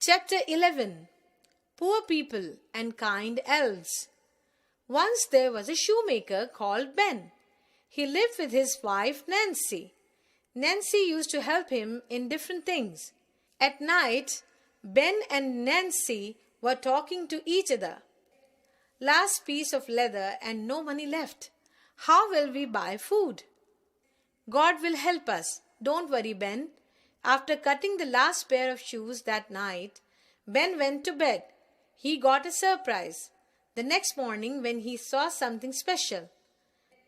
Chapter 11. Poor People and Kind Elves. Once there was a shoemaker called Ben. He lived with his wife Nancy. Nancy used to help him in different things. At night, Ben and Nancy were talking to each other. Last piece of leather and no money left. How will we buy food? God will help us. Don't worry, Ben. After cutting the last pair of shoes that night, Ben went to bed. He got a surprise the next morning when he saw something special.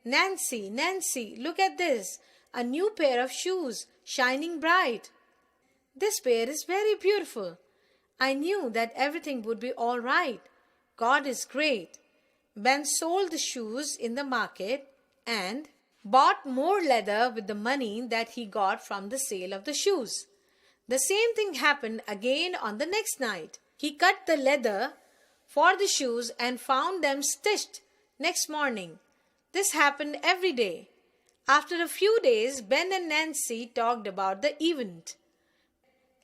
Nancy, Nancy, look at this. A new pair of shoes, shining bright. This pair is very beautiful. I knew that everything would be all right. God is great. Ben sold the shoes in the market and bought more leather with the money that he got from the sale of the shoes. The same thing happened again on the next night. He cut the leather for the shoes and found them stitched next morning. This happened every day. After a few days, Ben and Nancy talked about the event.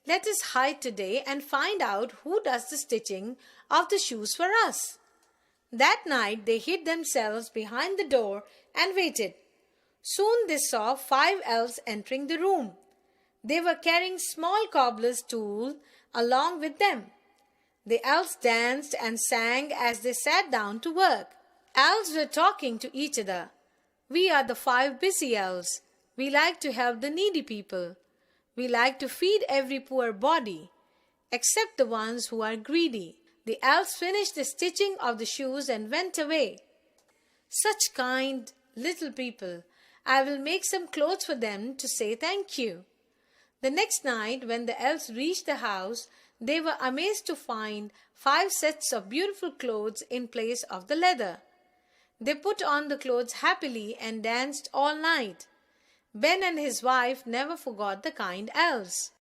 Let us hide today and find out who does the stitching of the shoes for us. That night they hid themselves behind the door and waited. Soon they saw 5 elves entering the room. They were carrying small cobbler's tool along with them. The elves danced and sang as they sat down to work. Elves were talking to each other. We are the 5 busy elves. We like to help the needy people. We like to feed every poor body, except the ones who are greedy. The elves finished the stitching of the shoes and went away. Such kind little people. I will make some clothes for them to say thank you. The next night, when the elves reached the house, they were amazed to find 5 sets of beautiful clothes in place of the leather. They put on the clothes happily and danced all night. Ben and his wife never forgot the kind elves.